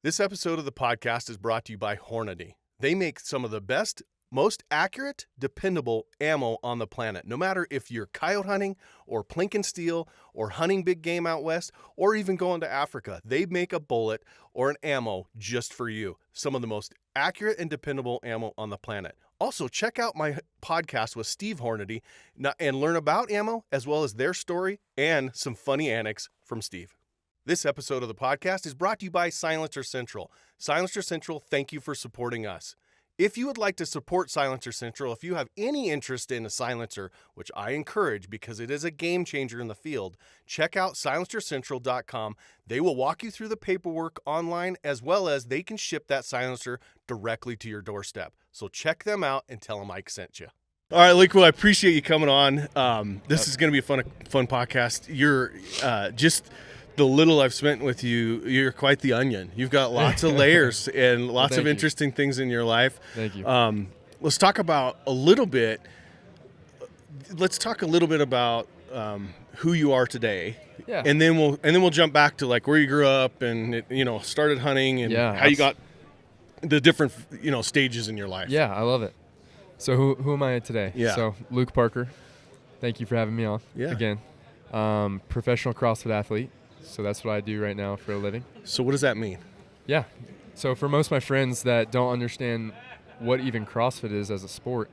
This episode of the podcast is brought to you by Hornady. They make some of the best, most accurate, dependable ammo on the planet. No matter if you're coyote hunting or plinking steel or hunting big game out west or even going to Africa, they make a bullet or an ammo just for you. Some of the most accurate and dependable ammo on the planet. Also, check out my podcast with Steve Hornady and learn about ammo as well as their story and some funny anecdotes from Steve. This episode of the podcast is brought to you by Silencer Central. Silencer Central, thank you for supporting us. If you would like to support Silencer Central, if you have any interest in a silencer, which I encourage because it is a game changer in the field, check out silencercentral.com. They will walk you through the paperwork online as well as they can ship that silencer directly to your doorstep. So check them out and tell them Ike sent you. All right, Lico, I appreciate you coming on. This is going to be a fun podcast. You're just... The little I've spent with you, you're quite the onion. You've got lots of layers and lots of interesting things in your life. Thank you. Let's talk about a little bit. Let's talk a little bit about who you are today. Yeah. And then we'll jump back to like where you grew up and started hunting and how you got the different stages in your life. Yeah, I love it. So who am I today? Yeah. So Luke Parker. Thank you for having me on. Yeah. Again, professional CrossFit athlete. So that's what I do right now for a living. So what does that mean? Yeah. So for most of my friends that don't understand what even CrossFit is as a sport,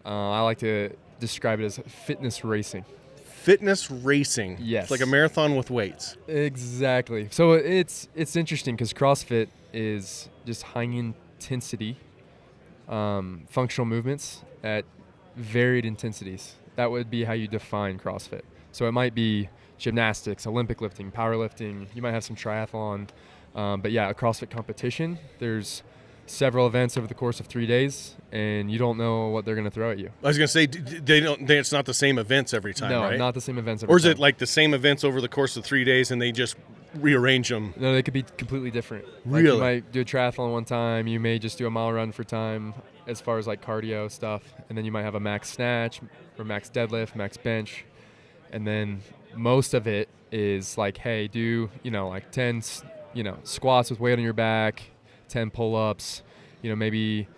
I like to describe it as fitness racing. Fitness racing. Yes. It's like a marathon with weights. Exactly. So it's interesting because CrossFit is just high intensity functional movements at varied intensities. That would be how you define CrossFit. So it might be gymnastics, Olympic lifting, powerlifting. You might have some triathlon. But yeah, a CrossFit competition, there's several events over the course of 3 days, and you don't know what they're going to throw at you. I was going to say, it's not the same events every time, no, right? No, not the same events every time. Or is it like the same events over the course of 3 days and they just rearrange them? No, they could be completely different. Really? Like you might do a triathlon one time. You may just do a mile run for time as far as like cardio stuff. And then you might have a max snatch or max deadlift, max bench. And then most of it is like, hey, do, like 10, squats with weight on your back, 10 pull-ups, maybe,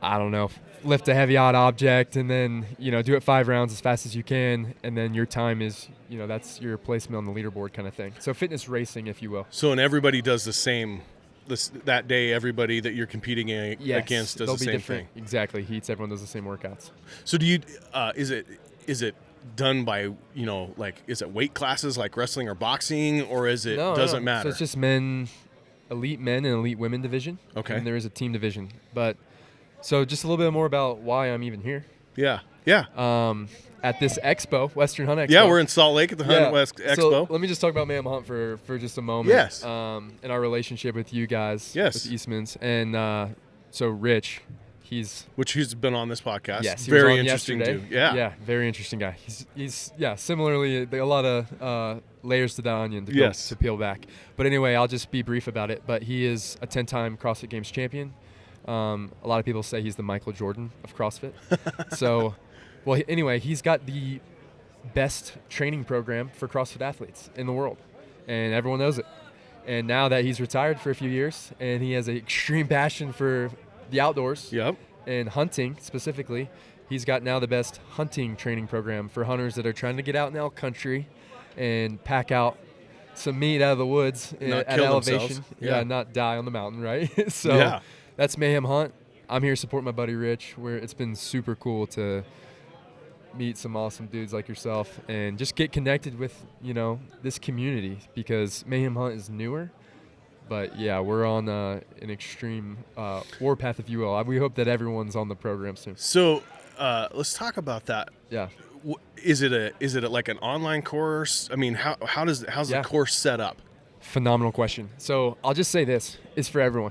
I don't know, lift a heavy odd object and then, do it 5 rounds as fast as you can. And then your time is, that's your placement on the leaderboard kind of thing. So fitness racing, if you will. So, and everybody does the same that day, everybody that you're competing against does the same thing. Exactly. Heats, everyone does the same workouts. So do you, is it done by, is it weight classes like wrestling or boxing, or is it doesn't matter? So it's just elite men and elite women division. Okay. And there is a team division. But so just a little bit more about why I'm even here. Yeah. At this expo, Western Hunt Expo. Yeah, we're in Salt Lake at the Hunt West Expo. So let me just talk about Mayhem Hunt for just a moment. Yes. And our relationship with you guys. Yes. With Eastmans. And so Rich, which he's been on this podcast. Yes, he very was on interesting yesterday. dude. Yeah. Yeah, very interesting guy. He's similarly a lot of layers to that onion to peel back. But anyway, I'll just be brief about it. But he is a 10-time CrossFit Games champion. A lot of people say he's the Michael Jordan of CrossFit. So, anyway, he's got the best training program for CrossFit athletes in the world, and everyone knows it. And now that he's retired for a few years, and he has an extreme passion for the outdoors and hunting specifically, he's got now the best hunting training program for hunters that are trying to get out in elk country and pack out some meat out of the woods at elevation. Yeah, not die on the mountain, right? So that's Mayhem Hunt. I'm here supporting my buddy Rich, where it's been super cool to meet some awesome dudes like yourself and just get connected with, this community, because Mayhem Hunt is newer. But, yeah, we're on an extreme warpath, if you will. We hope that everyone's on the program soon. So let's talk about that. Yeah. Is it like an online course? I mean, how's the course set up? Phenomenal question. So I'll just say this. It's for everyone.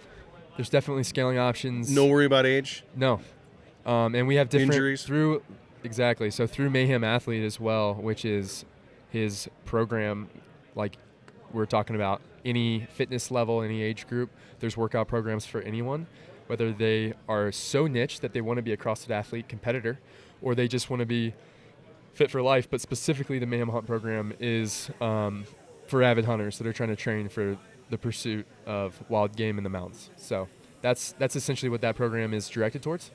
There's definitely scaling options. No worry about age? No. And we have different injuries? Exactly. So through Mayhem Athlete as well, which is his program, like we're talking about, any fitness level, any age group, there's workout programs for anyone, whether they are so niche that they want to be a CrossFit athlete competitor, or they just want to be fit for life. But specifically the Mayhem Hunt program is for avid hunters that are trying to train for the pursuit of wild game in the mountains. So that's essentially what that program is directed towards.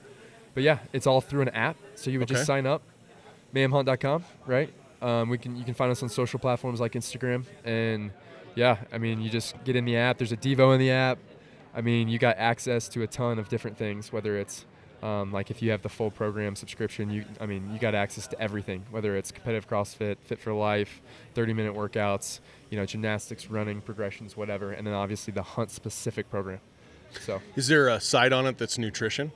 But yeah, it's all through an app. So you would just sign up, mayhemhunt.com, right? You can find us on social platforms like Instagram. And yeah, I mean, you just get in the app. There's a Devo in the app. I mean, you got access to a ton of different things, whether it's like if you have the full program subscription, you got access to everything, whether it's competitive CrossFit, Fit for Life, 30-minute workouts, gymnastics, running, progressions, whatever. And then obviously the hunt specific program. So is there a side on it that's nutrition?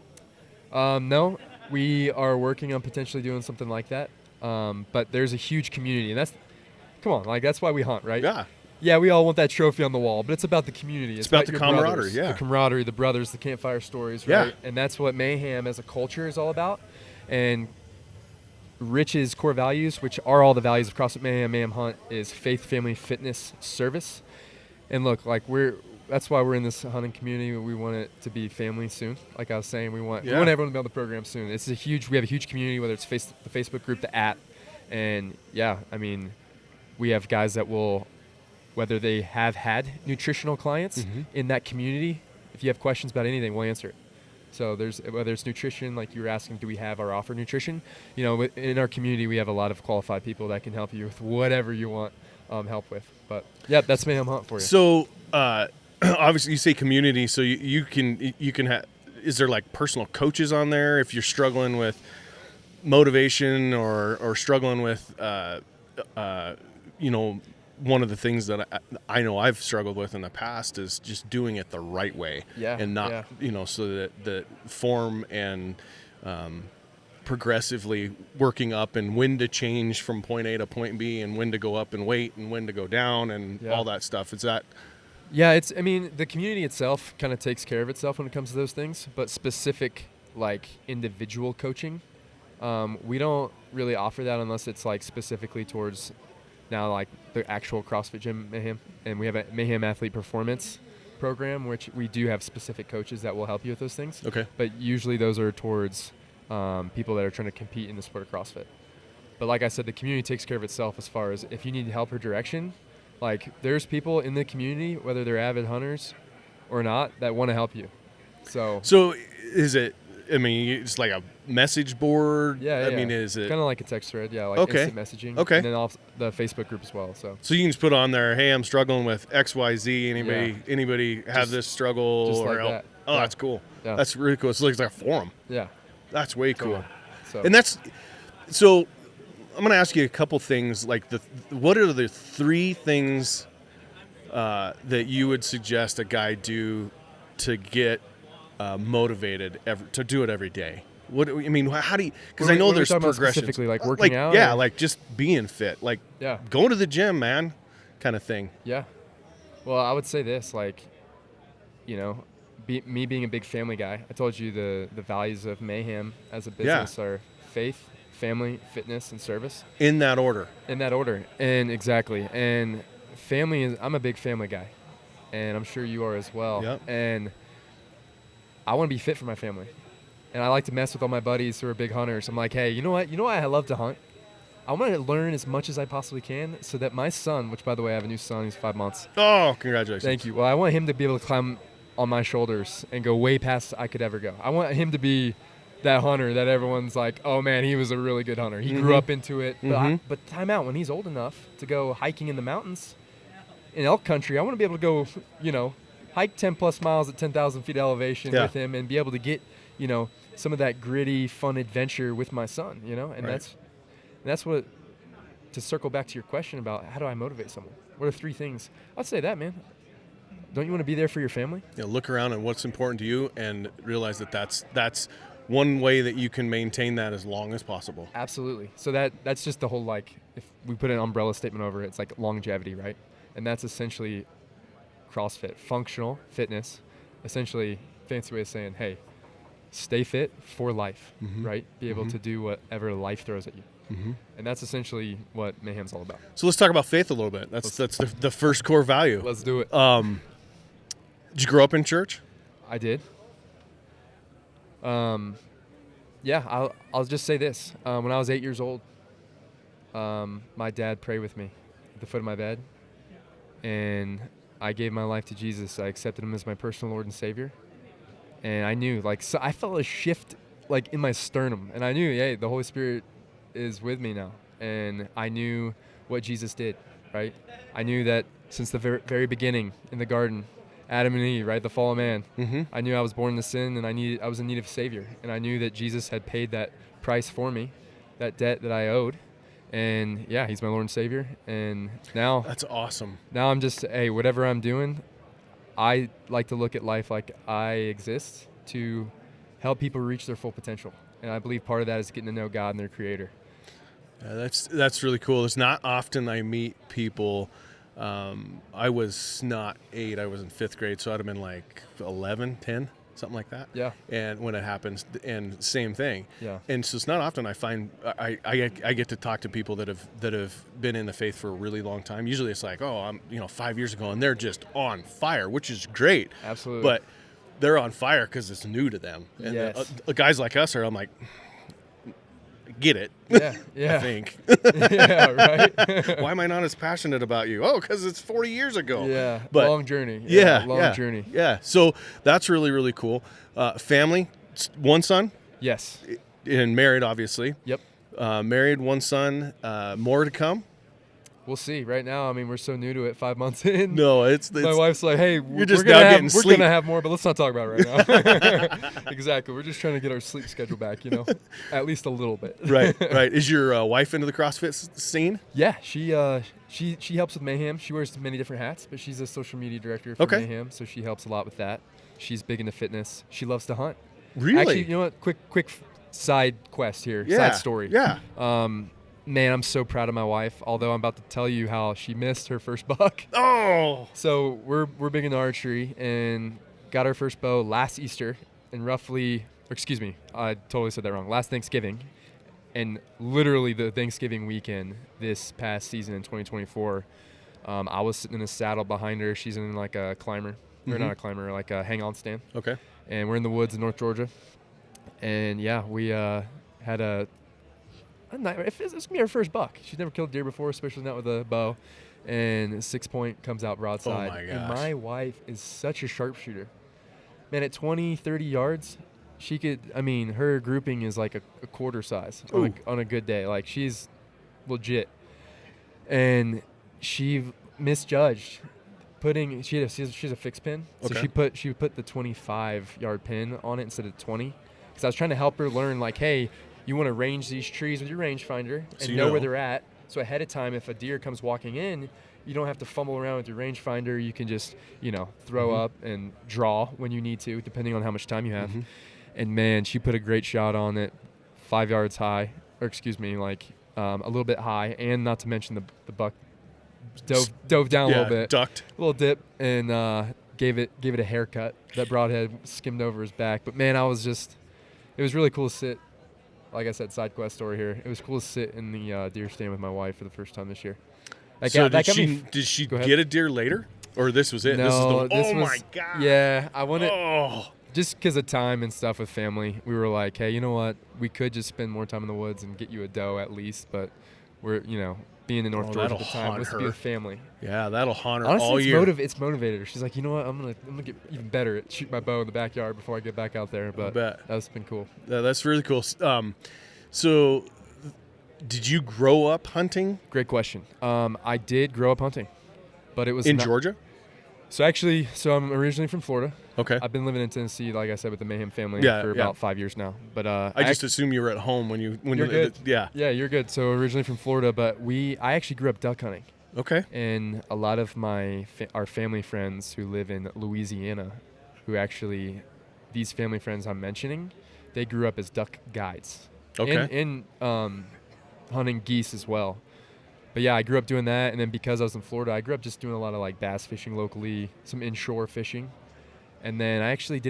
No, we are working on potentially doing something like that. But there's a huge community, and that's why we hunt, right? Yeah. Yeah, we all want that trophy on the wall, but it's about the community. It's about the camaraderie, brothers, yeah. The camaraderie, the brothers, the campfire stories, right? And that's what Mayhem as a culture is all about. And Rich's core values, which are all the values of CrossFit Mayhem Hunt, is faith, family, fitness, service. And look, that's why we're in this hunting community. We want it to be family soon. Like I was saying, we want everyone to be on the program soon. We have a huge community, whether it's the Facebook group, the app, and yeah, I mean, we have guys that will, whether they have had nutritional clients in that community, if you have questions about anything, we'll answer it. So whether it's nutrition, like you were asking, do we have or offer nutrition? In our community, we have a lot of qualified people that can help you with whatever you want help with. But yeah, that's Mayhem Hunt for you. So obviously you say community, so you can have, is there like personal coaches on there if you're struggling with motivation or struggling with one of the things that I know I've struggled with in the past is just doing it the right way, and not so that the form and progressively working up and when to change from point A to point B and when to go up and weight and when to go down and all that stuff. Is that? Yeah, the community itself kind of takes care of itself when it comes to those things, but specific like individual coaching, we don't really offer that unless it's like specifically towards now like the actual CrossFit gym Mayhem. And we have a Mayhem Athlete Performance program, which we do have specific coaches that will help you with those things. Okay. But usually those are towards people that are trying to compete in the sport of CrossFit. But like I said, the community takes care of itself as far as if you need help or direction. Like there's people in the community, whether they're avid hunters or not, that want to help you. So is it, it's like a message board? Yeah. Is it kind of like a text thread? Yeah, like instant messaging. Okay. And then off the Facebook group as well. So you can just put on there, hey, I'm struggling with XYZ. Anybody have this struggle? Just like that. Oh, that's cool. Yeah. That's really cool. It's like a forum. Yeah. That's way cool. So. And so I'm going to ask you a couple things. Like what are the 3 things that you would suggest a guy do to get motivated to do it every day? How do you? Because I know there's progressions. Specifically, like working out. Yeah, like just being fit. Like going to the gym, man, kind of thing. Yeah. Well, I would say this, like, me being a big family guy. I told you the values of Mayhem as a business are faith, family, fitness, and service. In that order. And exactly. And family I'm a big family guy, and I'm sure you are as well. Yep. And I want to be fit for my family. And I like to mess with all my buddies who are big hunters. I'm like, hey, you know what? I love to hunt. I want to learn as much as I possibly can so that my son, which by the way, I have a new son, he's 5 months. Oh, congratulations. Thank you. Well, I want him to be able to climb on my shoulders and go way past I could ever go. I want him to be that hunter that everyone's like, oh man, he was a really good hunter. He grew up into it. But time out, when he's old enough to go hiking in the mountains in elk country, I want to be able to go, hike 10 plus miles at 10,000 feet elevation with him and be able to get, some of that gritty, fun adventure with my son, and that's what, to circle back to your question about how do I motivate someone? What are 3 things? I'd say that, man. Don't you want to be there for your family? Yeah, look around at what's important to you and realize that that's one way that you can maintain that as long as possible. Absolutely. So that's just the whole, like, if we put an umbrella statement over it, it's like longevity, right? And that's essentially CrossFit, functional fitness, essentially fancy way of saying, hey, stay fit for life, right? Be able to do whatever life throws at you. And that's essentially what Mayhem's all about. So let's talk about faith a little bit. That's the first core value. Let's do it. Did you grow up in church? I did. Yeah, I'll just say this. When I was 8 years old, my dad prayed with me at the foot of my bed. And I gave my life to Jesus. I accepted him as my personal Lord and Savior. And I knew, like, so I felt a shift, like, in my sternum. And I knew, hey, the Holy Spirit is with me now. And I knew what Jesus did, right? I knew that since the very beginning in the garden, Adam and Eve, right, the fall of man, I knew I was born into sin, and I was in need of a Savior. And I knew that Jesus had paid that price for me, that debt that I owed. And, yeah, he's my Lord and Savior. And now... That's awesome. Now I'm just, hey, whatever I'm doing, I like to look at life like I exist to help people reach their full potential. And I believe part of that is getting to know God and their Creator. Yeah, that's really cool. It's not often I meet people. I was not 8. I was in 5th grade, so I'd have been like 11, 10. Something like that. Yeah. And when it happens, and same thing. Yeah. And so it's not often I find I get to talk to people that have been in the faith for a really long time. Usually it's like, oh, I'm 5 years ago, and they're just on fire, which is great. Absolutely. But they're on fire because it's new to them. And yes. Guys like us I'm like, get it. Yeah. I think. Yeah, right. Why am I not as passionate about you? Oh, because it's 40 years ago. Yeah, but long journey. Long journey. Yeah, so that's really, really cool. Family, 1 son? Yes. And married, obviously. Yep. Married, 1 son. More to come? We'll see. Right now, I mean, we're so new to it, 5 months in. No, it's my wife's like, hey, we're going to have more, but let's not talk about it right now. Exactly. We're just trying to get our sleep schedule back, at least a little bit. Right. Is your wife into the CrossFit scene? Yeah, she helps with Mayhem. She wears many different hats, but she's a social media director for Mayhem, so she helps a lot with that. She's big into fitness. She loves to hunt. Really? Actually, you know what? Quick side quest here. Yeah. Side story. Yeah. Man, I'm so proud of my wife, although I'm about to tell you how she missed her first buck. Oh! So we're big into archery and got our first bow last Easter and I totally said that wrong. Last Thanksgiving. And literally the Thanksgiving weekend this past season in 2024, I was sitting in a saddle behind her. She's in like a climber, or not a climber, like a hang-on stand. Okay. And we're in the woods in North Georgia. And, yeah, we had a nightmare. It's going to be our first buck. She's never killed deer before, especially not with a bow. And 6 point comes out broadside. Oh, my gosh. And my wife is such a sharpshooter. Man, at 20, 30 yards, she could, her grouping is like a quarter size on a good day. Like, she's legit. And she misjudged she's a fixed pin. So she put the 25-yard pin on it instead of 20. Because I was trying to help her learn, like, hey, you want to range these trees with your rangefinder and know where they're at. So ahead of time, if a deer comes walking in, you don't have to fumble around with your rangefinder. You can just, throw up and draw when you need to, depending on how much time you have. And, man, she put a great shot on it, 5 yards high, a little bit high, and not to mention the buck dove down a little bit. Ducked. A little dip, and gave it a haircut. That broadhead skimmed over his back. But, man, it was really cool to sit. Like I said, side quest story here. It was cool to sit in the deer stand with my wife for the first time this year. Did she get a deer later? Or this was it? No, my God. Yeah, I wanted... Just because of time and stuff with family, we were like, hey, you know what? We could just spend more time in the woods and get you a doe at least. But we're, being in North Georgia at the time was to be with family. Yeah, that'll haunt her honestly, all year. It's motivated her. She's like, you know what? I'm gonna get even better at shooting my bow in the backyard before I get back out there. But that's been cool. Yeah, that's really cool. So, did you grow up hunting? Great question. I did grow up hunting, but it was in Georgia. So I'm originally from Florida. Okay. I've been living in Tennessee, like I said, with the Mayhem family for about 5 years now. But I just assume you were at home when you're good. Yeah, you're good. So originally from Florida, but I actually grew up duck hunting. Okay. And a lot of our family friends who live in Louisiana, these family friends I'm mentioning, they grew up as duck guides. Okay. And hunting geese as well. But yeah, I grew up doing that, and then because I was in Florida, I grew up just doing a lot of like bass fishing locally, some inshore fishing. And then I actually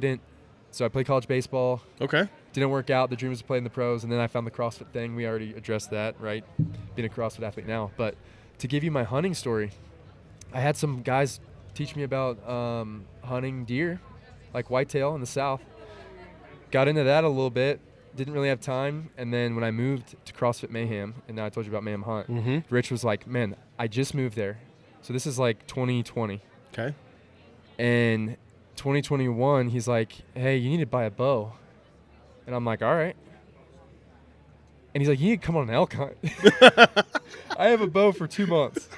so I played college baseball. Okay. Didn't work out. The dream was to play in the pros, and then I found the CrossFit thing. We already addressed that, right? Being a CrossFit athlete now. But to give you my hunting story, I had some guys teach me about hunting deer, like whitetail in the South. Got into that a little bit. Didn't really have time. And then when I moved to CrossFit Mayhem, and now I told you about Mayhem Hunt, Rich was like, man, I just moved there. So this is like 2020. Okay. And 2021, he's like, hey, you need to buy a bow. And I'm like, all right. And he's like, you need to come on an elk hunt. I have a bow for 2 months.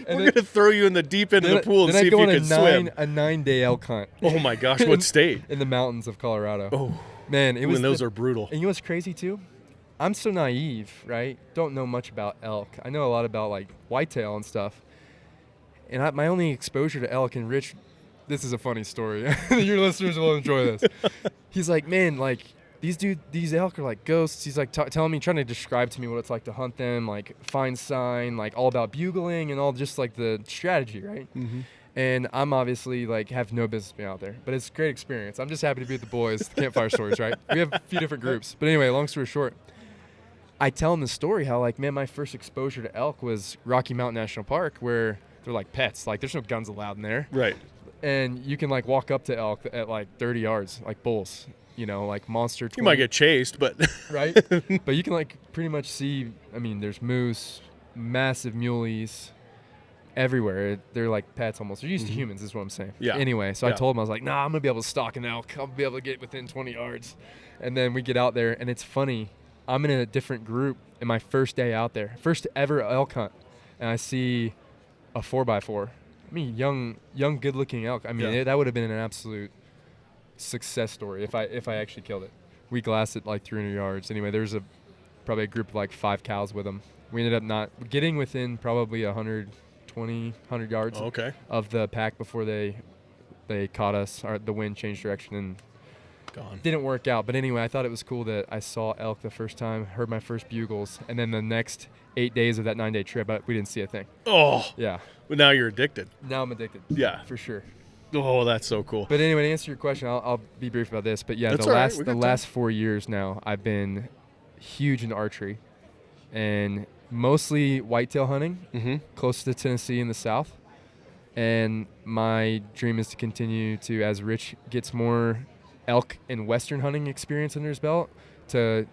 We're going to throw you in the deep end of the pool and see if you can swim. A 9-day elk hunt. Oh, my gosh. What state? In the mountains of Colorado. Oh. Man, it was. And those are brutal. And you know what's crazy, too? I'm so naive, right? Don't know much about elk. I know a lot about, like, whitetail and stuff. And my only exposure to elk, and Rich, this is a funny story. Your listeners will enjoy this. He's like, man, like, these elk are like ghosts. He's like telling me, trying to describe to me what it's like to hunt them, like find sign, like all about bugling and all just like the strategy, right? Mm-hmm. And I'm obviously like have no business being out there, but it's a great experience. I'm just happy to be with the boys, the campfire stories, right? We have a few different groups. But anyway, long story short, I tell him the story how like, man, my first exposure to elk was Rocky Mountain National Park, where they're like pets. Like there's no guns allowed in there. Right. And you can like walk up to elk at like 30 yards, like bulls. You know, like monster 20. You might get chased, but right? But you can like pretty much see, I mean, there's moose, massive muleys everywhere. They're like pets almost. They're used to humans is what I'm saying. Yeah. Anyway, so I told him, I was like, nah, I'm going to be able to stalk an elk. I'll be able to get within 20 yards. And then we get out there, and it's funny. I'm in a different group in my first day out there. First ever elk hunt. And I see a 4x4. I mean, young good-looking elk. I mean, that would have been an absolute success story if I actually killed it. We glassed it like 300 yards. Anyway, there's probably a group of like 5 cows with them. We ended up not getting within probably 100 yards of the pack before they caught us. The wind changed direction and gone. Didn't work out. But anyway, I thought it was cool that I saw elk the first time, heard my first bugles, and then the next 8 days of that 9-day trip, we didn't see a thing. Oh. Yeah. But now you're addicted. Now I'm addicted. Yeah. For sure. Oh, that's so cool. But anyway, to answer your question, I'll be brief about this. But yeah, that's the last 4 years now, I've been huge into archery, and mostly whitetail hunting, close to Tennessee in the south. And my dream is to continue to, as Rich gets more elk and western hunting experience under his belt, to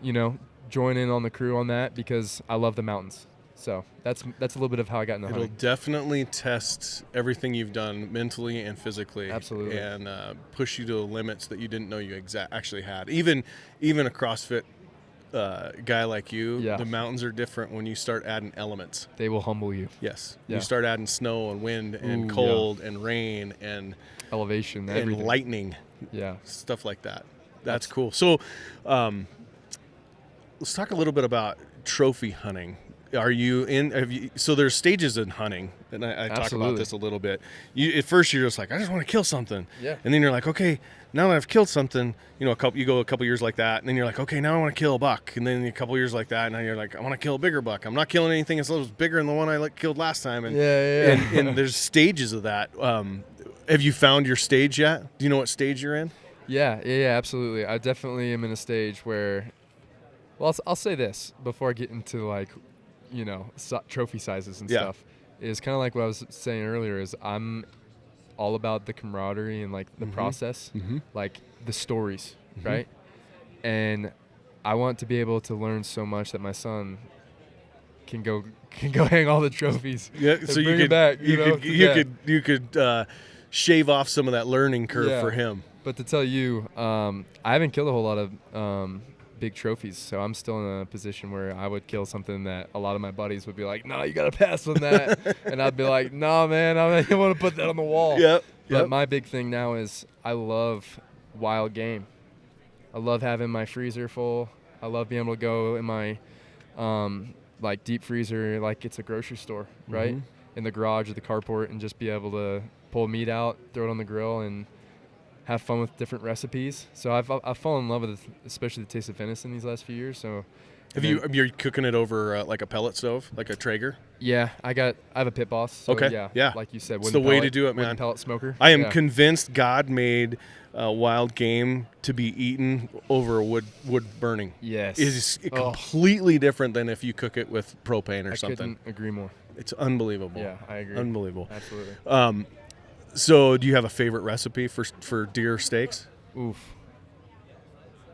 join in on the crew on that, because I love the mountains. So that's a little bit of how I got into hunting. It'll definitely test everything you've done mentally and physically. Absolutely. And push you to limits that you didn't know you actually had. Even a CrossFit guy like you, the mountains are different when you start adding elements. They will humble you. Yes. Yeah. You start adding snow and wind and cold and rain and elevation, and everything. lightning. Yeah. Stuff like that. That's cool. So let's talk a little bit about trophy hunting. So there's stages in hunting, and I talk about this a little bit. At first you're just like, I just want to kill something. Yeah. And then you're like, okay, now that I've killed something, you go a couple years like that, and then you're like, okay, now I want to kill a buck. And then a couple years like that, and now you're like, I want to kill a bigger buck. I'm not killing anything as little as bigger than the one I killed last time. And, and there's stages of that. Have you found your stage yet? Do you know what stage you're in? Yeah, absolutely. I definitely am in a stage where, well, I'll say this before I get into trophy sizes and stuff. Is kind of like what I was saying earlier, is I'm all about the camaraderie and like the process, like the stories, right? And I want to be able to learn so much that my son can go hang all the trophies. Yeah, so bring it back. You could shave off some of that learning curve for him. But to tell you, I haven't killed a whole lot of big trophies, so I'm still in a position where I would kill something that a lot of my buddies would be like, no, you got to pass on that. And I'd be like, no, man, I don't want to put that on the wall. But my big thing now is I love wild game. I love having my freezer full. I love being able to go in my deep freezer like it's a grocery store, right? In the garage or the carport, and just be able to pull meat out, throw it on the grill, and have fun with different recipes. So I've fallen in love with especially the taste of venison these last few years. So you're cooking it over like a pellet stove, like a Traeger? Yeah, I have a Pit Boss. So yeah. Like you said, it's the way to do it, man. Pellet smoker. I am convinced God made wild game to be eaten over wood burning. Yes, it's completely different than if you cook it with propane or something. I couldn't agree more. It's unbelievable. Yeah, I agree. Unbelievable. Absolutely. So do you have a favorite recipe for deer steaks? Oof.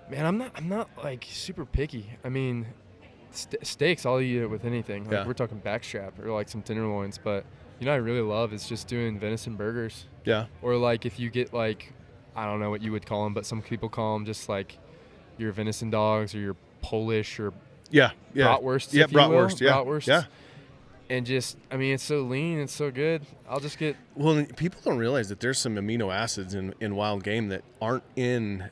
Man, I'm not like super picky. I mean, steaks, I'll eat it with anything. Like we're talking backstrap or like some tenderloins, but I really love is just doing venison burgers. Yeah. Or like if you get like, I don't know what you would call them, but some people call them just like your venison dogs or your Polish or bratwursts. Yeah, bratwurst. Yeah. Bratwursts. Yeah. And just, I mean, it's so lean, it's so good. I'll just get. Well, people don't realize that there's some amino acids in wild game that aren't in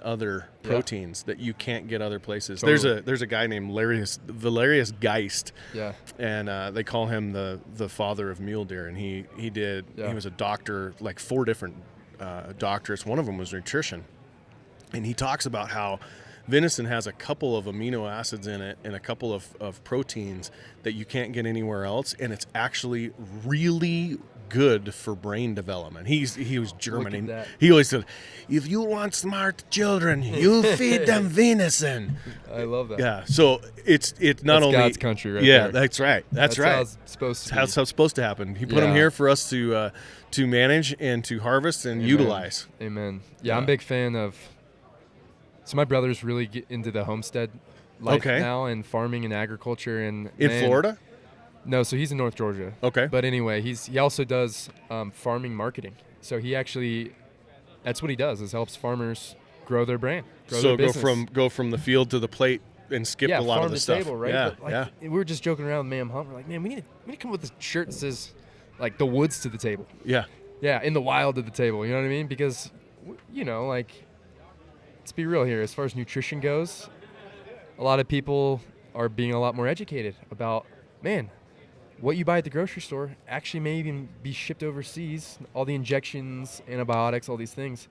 other proteins that you can't get other places. Totally. There's a guy named Valerius Geist. Yeah. And they call him the father of mule deer, and he was a doctor, like 4 different doctorates. One of them was nutrition, and he talks about how venison has a couple of amino acids in it and a couple of proteins that you can't get anywhere else, and it's actually really good for brain development. He was German, and he always said, if you want smart children, you feed them venison. I love that. Yeah, so it's not only God's country, right? Yeah, there. That's right. That's right. How it's supposed to be. That's how it's supposed to happen. He put them here for us to manage and to harvest and utilize. Amen. Yeah, I'm a big fan of. So my brother's really get into the homestead life now and farming and agriculture in Florida. No, so he's in North Georgia. Okay. But anyway, he also does farming marketing. So he actually, that's what he does, is helps farmers grow their brand, their business. go from the field to the plate and skip a lot of the stuff. Table, right? Yeah, but we were just joking around with Mayhem Hunt. We're like, man, we need to come up with a shirt that says like the woods to the table. Yeah. Yeah, in the wild to the table. You know what I mean? Because like, let's be real here. As far as nutrition goes, a lot of people are being a lot more educated about, man, what you buy at the grocery store actually may even be shipped overseas. All the injections, antibiotics, all these things.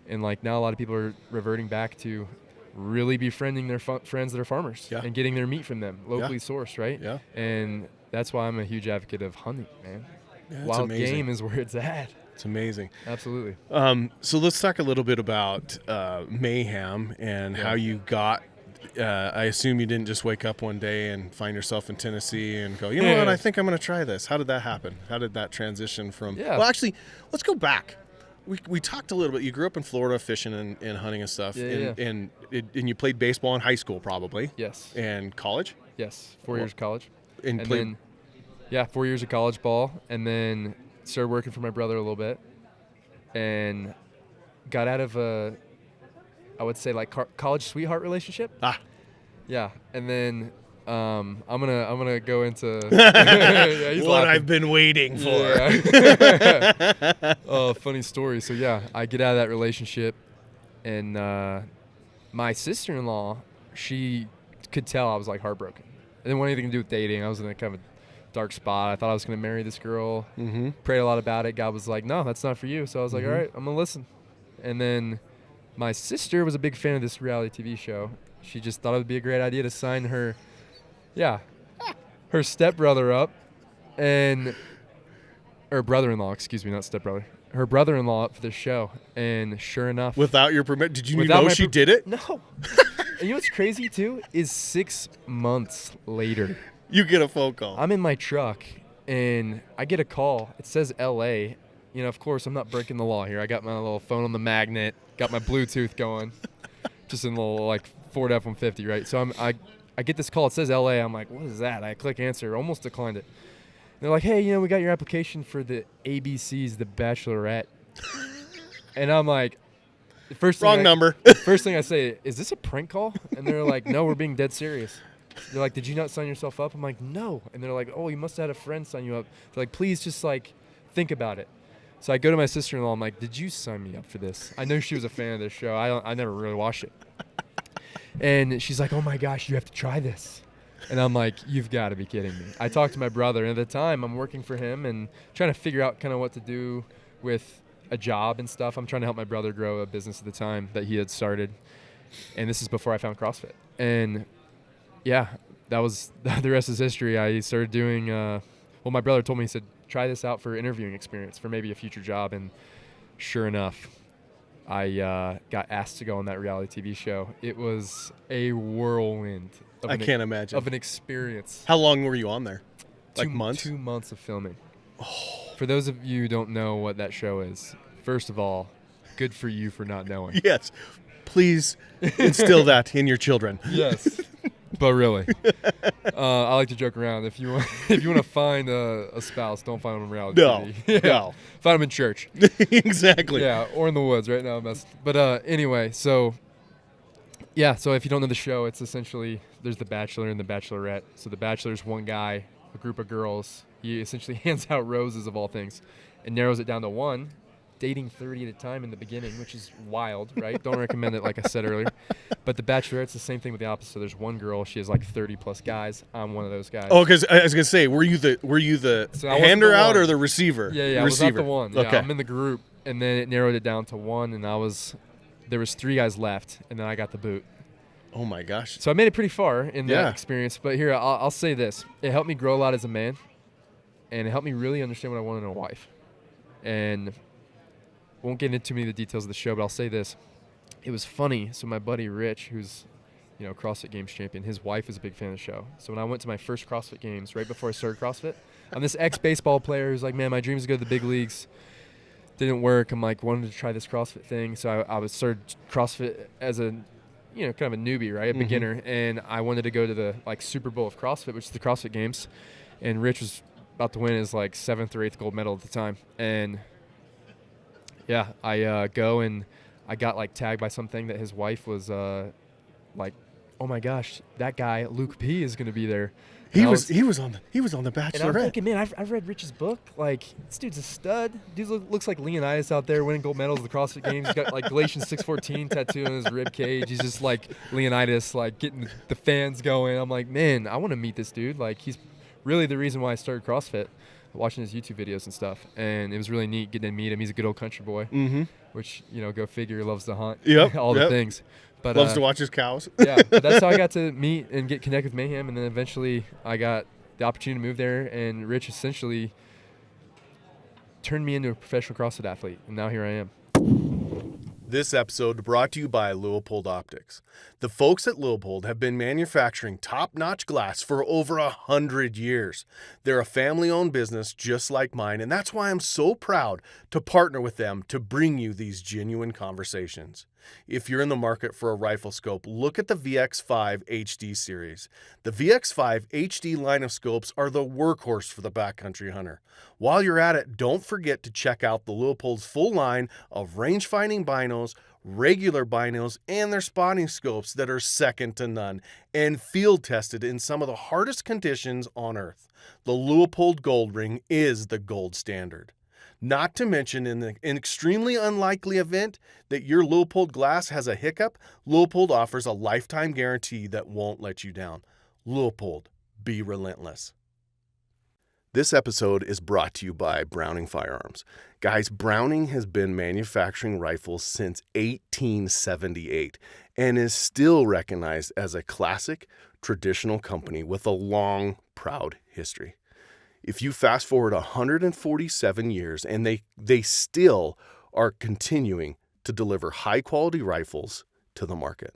And like now a lot of people are reverting back to really befriending their friends that are farmers and getting their meat from them, locally sourced, right? Yeah. And that's why I'm a huge advocate of hunting, man. Yeah, wild game is where it's at. It's amazing. Absolutely. So let's talk a little bit about Mayhem and how you got. I assume you didn't just wake up one day and find yourself in Tennessee and go, you know what, I think I'm going to try this. How did that happen? How did that transition from? Yeah. Well, actually, let's go back. We talked a little bit. You grew up in Florida fishing and hunting and stuff. And you played baseball in high school probably. Yes. And college? Yes. 4 years of college. And then 4 years of college ball. And then started working for my brother a little bit. And got out of a, I would say, like college sweetheart relationship. Yeah. And then I'm gonna go into what I've been waiting for. Yeah. Oh, funny story. So I get out of that relationship, and my sister-in-law, she could tell I was like heartbroken. I didn't want anything to do with dating. I was in a kind of a dark spot. I thought I was gonna marry this girl. Mm-hmm. Prayed a lot about it. God was like, no, that's not for you. So I was like, all right, I'm gonna listen. And then my sister was a big fan of this reality TV show. She just thought it would be a great idea to sign her stepbrother up, and her brother-in-law, excuse me, not stepbrother, her brother-in-law up for the show. And sure enough, without your permission, did you know she did it? No. And you know what's crazy too is 6 months later, you get a phone call. I'm in my truck and I get a call. It says L.A. You know, of course, I'm not breaking the law here. I got my little phone on the magnet, got my Bluetooth going, just in a little like Ford F-150, right? So I get this call. It says L.A. I'm like, what is that? I click answer. Almost declined it. They're like, hey, we got your application for the ABC's The Bachelorette. And I'm like, wrong number. First thing I say, is this a prank call? And they're like, no, we're being dead serious. They're like, did you not sign yourself up? I'm like, no. And they're like, oh, you must have had a friend sign you up. They're like, please just like think about it. So I go to my sister-in-law. I'm like, did you sign me up for this? I know she was a fan of this show. I never really watched it. And she's like, oh, my gosh, you have to try this. And I'm like, you've got to be kidding me. I talked to my brother. And at the time, I'm working for him and trying to figure out kind of what to do with a job and stuff. I'm trying to help my brother grow a business at the time that he had started. And this is before I found CrossFit. And, that was the rest is history. I started doing my brother told me, he said, try this out for interviewing experience for maybe a future job. And sure enough, I got asked to go on that reality TV show. It was a whirlwind. I can't imagine. Of an experience. How long were you on there? Like months? 2 months of filming. Oh. For those of you who don't know what that show is, first of all, good for you for not knowing. Yes. Please instill that in your children. Yes. But really, I like to joke around. If you want to find a spouse, don't find them on reality TV. No. Find them in church. Exactly. Yeah, or in the woods right now. But anyway, so yeah, so if you don't know the show, it's essentially there's the Bachelor and the Bachelorette. So the Bachelor's one guy, a group of girls. He essentially hands out roses of all things, and narrows it down to one. Dating 30 at a time in the beginning, which is wild, right? Don't recommend it, like I said earlier. But the Bachelorette's the same thing with the opposite. So there's one girl, she has like 30 plus guys. I'm one of those guys. Oh, because I was gonna say, were you the hander out or the receiver? Yeah, I was not the one. Yeah, okay. I'm in the group, and then it narrowed it down to one, and there was 3 guys left, and then I got the boot. Oh my gosh! So I made it pretty far in that experience. But here, I'll say this: it helped me grow a lot as a man, and it helped me really understand what I wanted in a wife, and. Won't get into too many of the details of the show, but I'll say this. It was funny. So my buddy Rich, who's, CrossFit Games champion, his wife is a big fan of the show. So when I went to my first CrossFit Games, right before I started CrossFit, I'm this ex-baseball player who's like, man, my dream is to go to the big leagues. Didn't work. I'm like, wanted to try this CrossFit thing. So I was started CrossFit as a, kind of a newbie, right? A beginner. And I wanted to go to the Super Bowl of CrossFit, which is the CrossFit Games. And Rich was about to win his 7th or 8th gold medal at the time. And yeah, I go and I got tagged by something that his wife was oh my gosh, that guy Luke P is going to be there. He was on the Bachelorette. And I'm thinking, man, I've read Rich's book. This dude's a stud. Dude looks like Leonidas out there winning gold medals at the CrossFit Games. He's got Galatians 6:14 tattooed on his rib cage. He's just like Leonidas, getting the fans going. I'm like, man, I want to meet this dude. He's really the reason why I started CrossFit. Watching his YouTube videos and stuff, and it was really neat getting to meet him. He's a good old country boy, which go figure, loves to hunt, all the things. But loves to watch his cows. Yeah, but that's how I got to meet and get connected with Mayhem, and then eventually I got the opportunity to move there, and Rich essentially turned me into a professional CrossFit athlete, and now here I am. This episode brought to you by Leupold Optics. The folks at Leupold have been manufacturing top-notch glass for over 100 years. They're a family-owned business just like mine, and that's why I'm so proud to partner with them to bring you these genuine conversations. If you're in the market for a rifle scope, look at the VX5 HD series. The VX5 HD line of scopes are the workhorse for the backcountry hunter. While you're at it, don't forget to check out the Leupold's full line of range-finding binos, regular binos, and their spotting scopes that are second to none and field-tested in some of the hardest conditions on Earth. The Leupold Gold Ring is the gold standard. Not to mention, in an extremely unlikely event that your Leupold glass has a hiccup, Leupold offers a lifetime guarantee that won't let you down. Leupold, be relentless. This episode is brought to you by Browning Firearms. Guys, Browning has been manufacturing rifles since 1878 and is still recognized as a classic, traditional company with a long, proud history. If you fast forward 147 years and they still are continuing to deliver high-quality rifles to the market.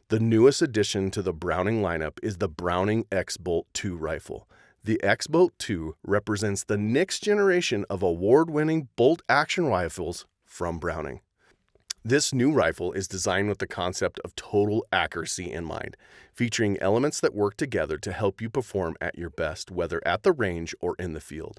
The newest addition to the Browning lineup is the Browning X-Bolt 2 rifle. The X-Bolt 2 represents the next generation of award-winning bolt-action rifles from Browning. This new rifle is designed with the concept of total accuracy in mind, featuring elements that work together to help you perform at your best, whether at the range or in the field.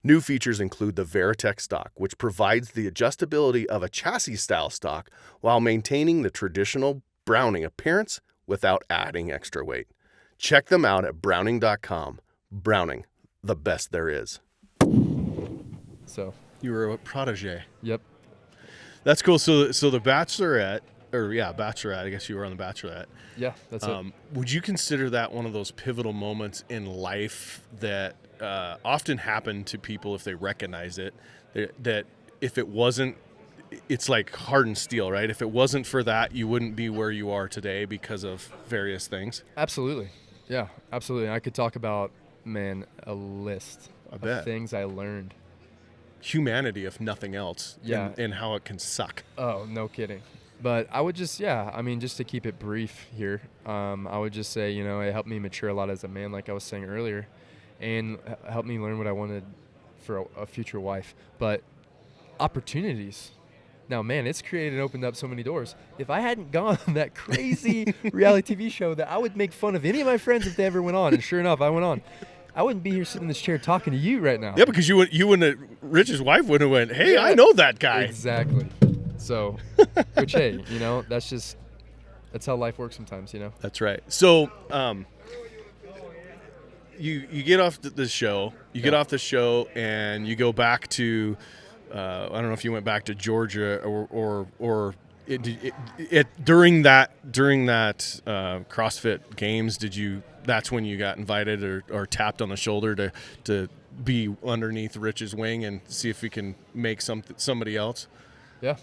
New features include the Veritech stock, which provides the adjustability of a chassis-style stock while maintaining the traditional Browning appearance without adding extra weight. Check them out at browning.com. Browning, the best there is. So you were a protege. Yep. That's cool. So the Bachelorette, Bachelorette, I guess you were on the Bachelorette. Yeah, that's it. Would you consider that one of those pivotal moments in life that often happen to people if they recognize it, that if it wasn't, it's like hardened steel, right? If it wasn't for that, you wouldn't be where you are today because of various things? Absolutely. Yeah, absolutely. I could talk about, a list of things I learned. Humanity, if nothing else, and how it can suck. Oh, no kidding. But I would just, just to keep it brief here, I would just say, it helped me mature a lot as a man, like I was saying earlier, and helped me learn what I wanted for a future wife. But opportunities, Now, man, it's created and opened up so many doors. If I hadn't gone on that crazy reality TV show that I would make fun of any of my friends if they ever went on, and sure enough, I went on, I wouldn't be here sitting in this chair talking to you right now. Yeah, because you wouldn't. Rich's wife wouldn't have went, hey, I know that guy. Exactly. So, which, hey, that's how life works sometimes, That's right. So, you get off the show. You get off the show, and you go back to. I don't know if you went back to Georgia or during that CrossFit Games. That's when you got invited or tapped on the shoulder to be underneath Rich's wing and see if we can make somebody else. Yeah,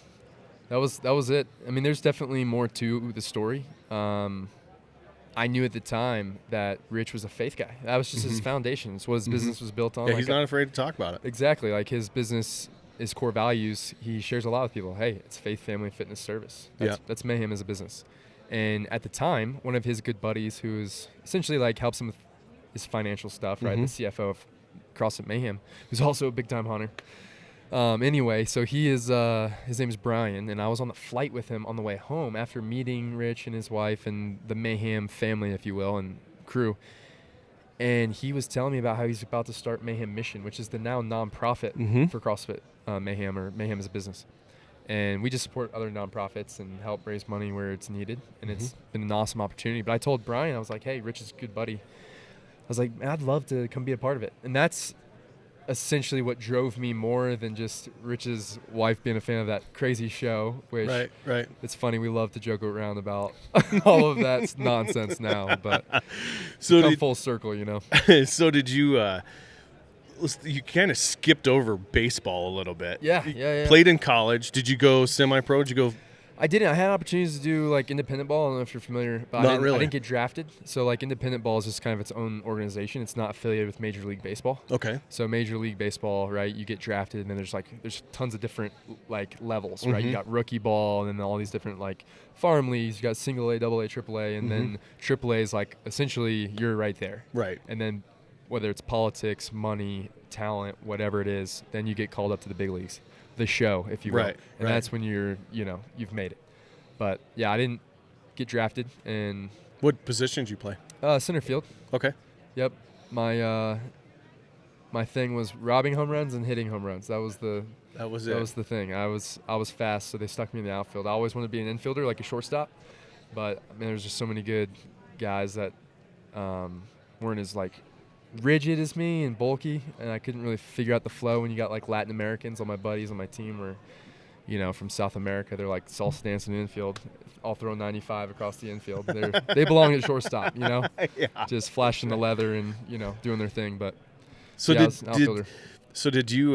that was it. I mean, there's definitely more to the story. I knew at the time that Rich was a faith guy. That was just his foundation. It's what his business was built on. Yeah, he's not afraid to talk about it. Exactly. Like his business, his core values, he shares a lot with people. Hey, it's faith, family, fitness, service. That's Mayhem as a business. And at the time, one of his good buddies, who is essentially like helps him with his financial stuff, right? The CFO of CrossFit Mayhem, who's also a big-time hunter. Anyway, so he is, his name is Brian, and I was on the flight with him on the way home after meeting Rich and his wife and the Mayhem family, if you will, and crew. And he was telling me about how he's about to start Mayhem Mission, which is the now nonprofit for CrossFit Mayhem, or Mayhem as a business. And we just support other nonprofits and help raise money where it's needed. And it's been an awesome opportunity. But I told Brian, I was like, hey, Rich is a good buddy. I was like, man, I'd love to come be a part of it. And that's essentially what drove me more than just Rich's wife being a fan of that crazy show, which right. It's funny. We love to joke around about all of that nonsense now, but so come full circle, So did you, you kind of skipped over baseball a little bit. Yeah. Played in college. Did you go semi-pro? Did you go? I didn't. I had opportunities to do like independent ball. I don't know if you're familiar. But Not really. I didn't get drafted. So like independent ball is just kind of its own organization. It's not affiliated with Major League Baseball. Okay. So Major League Baseball, right? You get drafted, and then there's tons of different like levels, right? You got rookie ball, and then all these different like farm leagues. You got single A, double A, triple A, and then triple A is like essentially you're right there. Right. And then whether it's politics, money, talent, whatever it is, then you get called up to the big leagues. The show, if you will. Right. And that's when you've made it. But yeah, I didn't get drafted. And what position did you play? Center field. Okay. Yep. My thing was robbing home runs and hitting home runs. That was the thing. I was fast, so they stuck me in the outfield. I always wanted to be an infielder, like a shortstop. But I mean, there's just so many good guys that weren't as like rigid as me and bulky, and I couldn't really figure out the flow when you got like Latin Americans. All my buddies on my team were, from South America. They're like salsa dancing in the infield. I'll throw 95 across the infield. They belong at shortstop, Yeah. Just flashing the leather and doing their thing. But so yeah, I was an outfielder. Did you?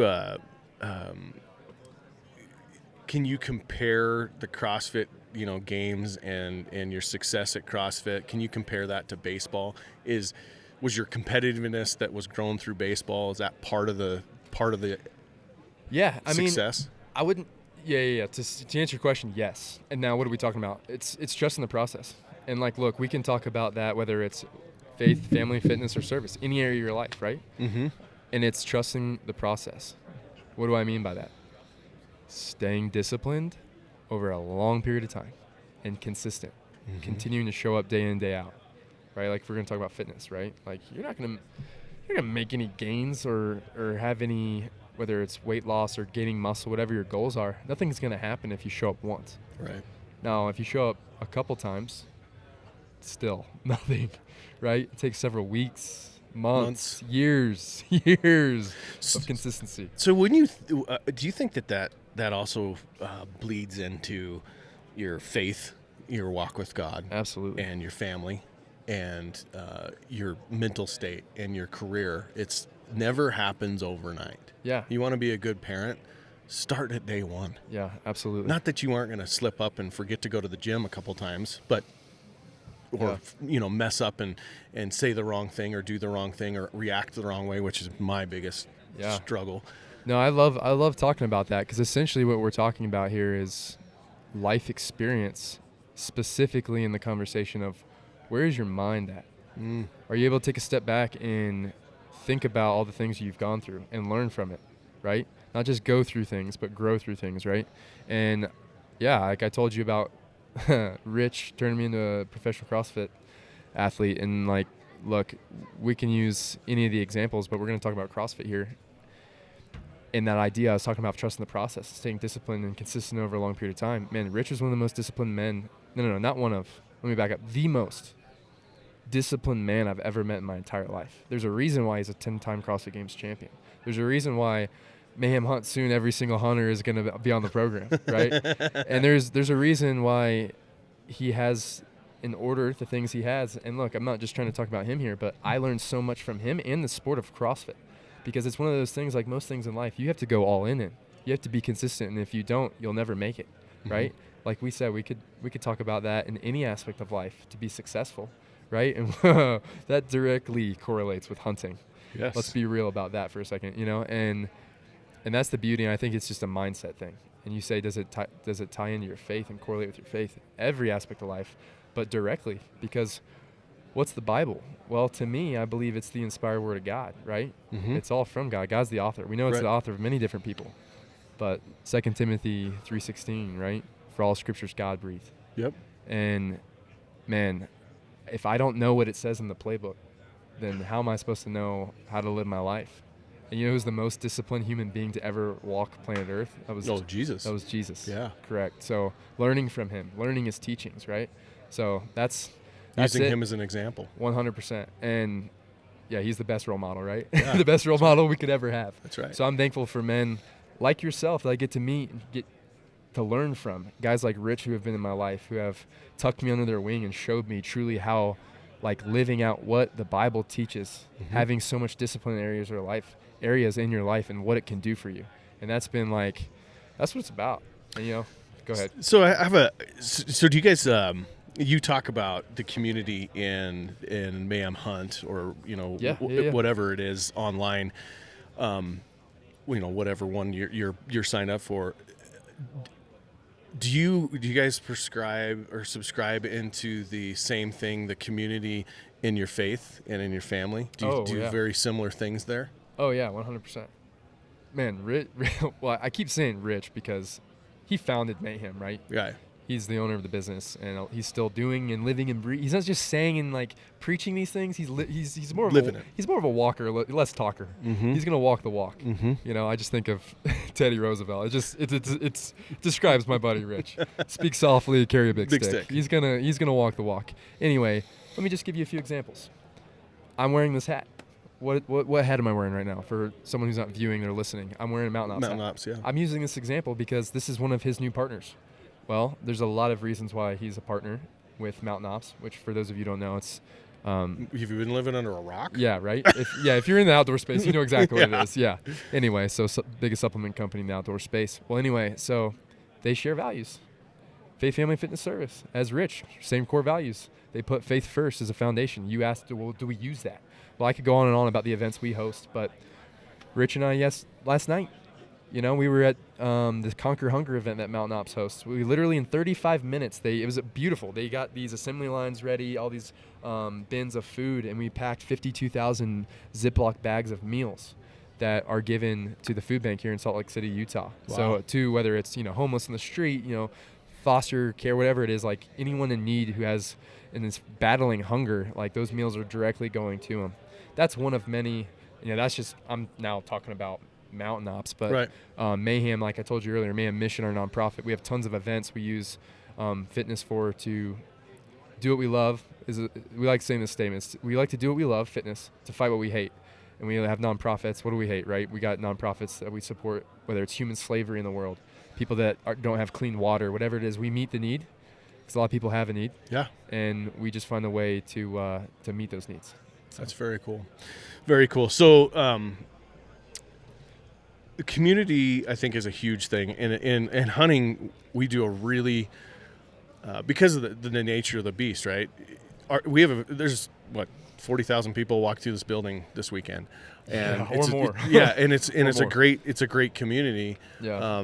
Can you compare the CrossFit games and your success at CrossFit? Can you compare that to baseball? Was your competitiveness that was grown through baseball, is that part of the yeah, I success? mean, I wouldn't. Yeah. To answer your question, yes. And now, what are we talking about? It's trust in the process. And like, look, we can talk about that whether it's faith, family, fitness, or service, any area of your life, right? Mm-hmm. And it's trusting the process. What do I mean by that? Staying disciplined over a long period of time and consistent, continuing to show up day in, day out. Right, like if we're gonna talk about fitness, right? Like you're not gonna make any gains or have any, whether it's weight loss or gaining muscle, whatever your goals are. Nothing's gonna happen if you show up once. Right. Now, if you show up a couple times, still nothing. Right? It takes several weeks, months. years of consistency. So when you do you think that also bleeds into your faith, your walk with God? Absolutely. And your family? And your mental state and your career. It's never happens overnight. Yeah. You want to be a good parent, start at day one. Yeah, absolutely. Not that you aren't going to slip up and forget to go to the gym a couple times, but mess up and say the wrong thing or do the wrong thing or react the wrong way, which is my biggest struggle. No, I love talking about that, because essentially what we're talking about here is life experience, specifically in the conversation of, where is your mind at? Are you able to take a step back and think about all the things you've gone through and learn from it, right? not just go through things, but grow through things, right? And yeah, like I told you about Rich turning me into a professional CrossFit athlete, and like, look, we can use any of the examples, but we're going to talk about CrossFit here. In that idea, I was talking about trusting the process, staying disciplined and consistent over a long period of time. Man, Rich was one of the most disciplined men. No, not one of. Let me back up. The most disciplined man I've ever met in my entire life. There's a reason why he's a 10-time CrossFit Games champion. There's a reason why Mayhem Hunt soon every single hunter is going to be on the program, right? And there's a reason why he has in order the things he has. And look, I'm not just trying to talk about him here, but I learned so much from him and the sport of CrossFit, because it's one of those things, like most things in life, you have to go all in. You have to be consistent, and if you don't, you'll never make it, right? Like we said, we could talk about that in any aspect of life to be successful, right? And that directly correlates with hunting. Yes. Let's be real about that for a second, you know? And that's the beauty, and I think it's just a mindset thing. And you say, does it tie into your faith and correlate with your faith? Every aspect of life, but directly, because what's the Bible? Well, to me, I believe it's the inspired word of God, right? It's all from God. God's the author. We know it's the author of many different people. But 2 Timothy 3:16, right? For all scriptures God breathed. Yep. And man, if I don't know what it says in the playbook, then how am I supposed to know how to live my life? And you know who's the most disciplined human being to ever walk planet Earth? Jesus. That was Jesus. Yeah. Correct. So learning from him, learning his teachings, right? So that's using it. him as an example. 100%. And yeah, he's the best role model, right? Yeah. The best role model we could ever have. That's right. So I'm thankful for men like yourself that I get to meet and get to learn from. Guys like Rich, who have been in my life, who have tucked me under their wing and showed me truly how, like, living out what the Bible teaches, having so much discipline in areas in your life and what it can do for you. And that's been like, that's what it's about. And, you know, go ahead. So I have so do you guys, you talk about the community in Mayhem Hunt, or, you know, whatever it is online, you know, whatever one you're signed up for. Do you guys prescribe or subscribe into the same thing, the community in your faith and in your family? Do you do very similar things there? Oh yeah, 100%. Man, Rich, well, I keep saying Rich because he founded Mayhem, right? Yeah. He's the owner of the business, and he's still doing and living and breathing. He's not just saying and like preaching these things. He's more of he's more of a walker, less talker. He's gonna walk the walk. You know, I just think of Teddy Roosevelt. It describes my buddy Rich. Speak softly, carry a big stick. He's gonna walk the walk. Anyway, let me just give you a few examples. I'm wearing this hat. What hat am I wearing right now? For someone who's not viewing or listening, I'm wearing a Mountain Ops hat. Mountain Ops, yeah. I'm using this example because this is one of his new partners. Well, there's a lot of reasons why he's a partner with Mountain Ops, which for those of you who don't know, it's... have you been living under a rock? Yeah, right? If you're in the outdoor space, you know exactly what it is. Yeah. Anyway, so biggest supplement company in the outdoor space. Well, anyway, so they share values. Faith, family, fitness, service. As Rich, same core values. They put faith first as a foundation. You asked, well, do we use that? Well, I could go on and on about the events we host, but Rich and I, last night, you know, we were at the Conquer Hunger event that Mountain Ops hosts. We literally in 35 minutes, it was beautiful. They got these assembly lines ready, all these bins of food, and we packed 52,000 Ziploc bags of meals that are given to the food bank here in Salt Lake City, Utah. Wow. So to whether it's, you know, homeless in the street, you know, foster care, whatever it is, like anyone in need who has and is battling hunger, like those meals are directly going to them. That's one of many. You know, that's just, I'm now talking about Mountain Ops, but Mayhem, like I told you earlier, Mayhem Mission, our nonprofit, we have tons of events we use fitness for, to do what we love. We like saying this statement. We like to do what we love, fitness, to fight what we hate. And we have nonprofits. What do we hate, right? We got nonprofits that we support, whether it's human slavery in the world, people that don't have clean water, whatever it is. We meet the need, because a lot of people have a need. Yeah. And we just find a way to meet those needs. So. That's very cool. Very cool. So the community, I think, is a huge thing. In hunting, we do a really, because of the nature of the beast, right? There's 40,000 people walk through this building this weekend, and or more. It's a great community. Yeah.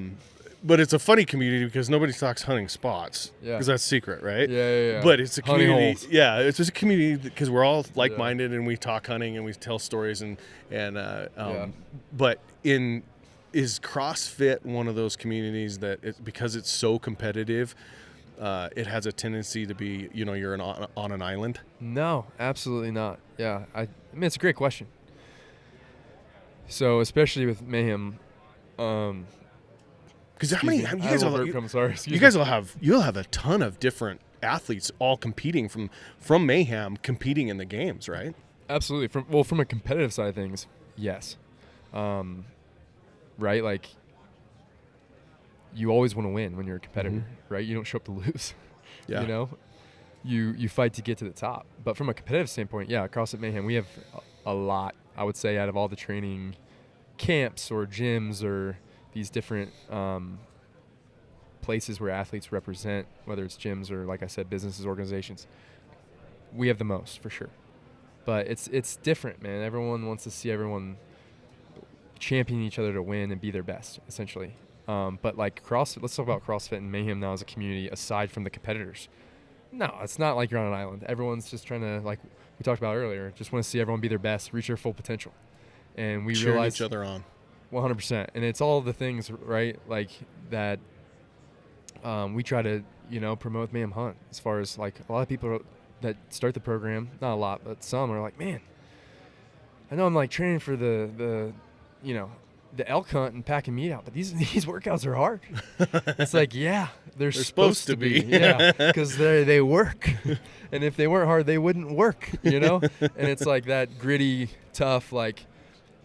But it's a funny community because nobody talks hunting spots, because that's secret, right? Yeah. But it's a community. Yeah, it's just a community because we're all like-minded and we talk hunting and we tell stories but is CrossFit one of those communities that because it's so competitive, it has a tendency to be, you're on an island? No, absolutely not. Yeah, I mean, it's a great question. So especially with Mayhem, because how many you guys you'll have a ton of different athletes all competing from Mayhem, competing in the games, right? Absolutely. From a competitive side of things, yes. Right? Like, you always want to win when you're a competitor, right? You don't show up to lose. Yeah. You fight to get to the top. But from a competitive standpoint, yeah, CrossFit Mayhem, we have a lot, I would say, out of all the training camps or gyms or these different places where athletes represent, whether it's gyms or, like I said, businesses, organizations. We have the most, for sure. But it's different, man. Everyone wants to see everyone champion each other to win and be their best, essentially. But like CrossFit, let's talk about CrossFit and Mayhem now as a community, aside from the competitors. No, it's not like you're on an island. Everyone's just trying to, like we talked about earlier, just want to see everyone be their best, reach their full potential. And we cheering realize each other on. 100%. And it's all the things, right, like that we try to, promote Mayhem Hunt. As far as, like, a lot of people that start the program, not a lot, but some are like, man, I know I'm, like, training for the elk hunt and packing meat out, but these workouts are hard. It's like, yeah, they're supposed to be. Yeah, because they work. And if they weren't hard, they wouldn't work, And it's like that gritty, tough, like,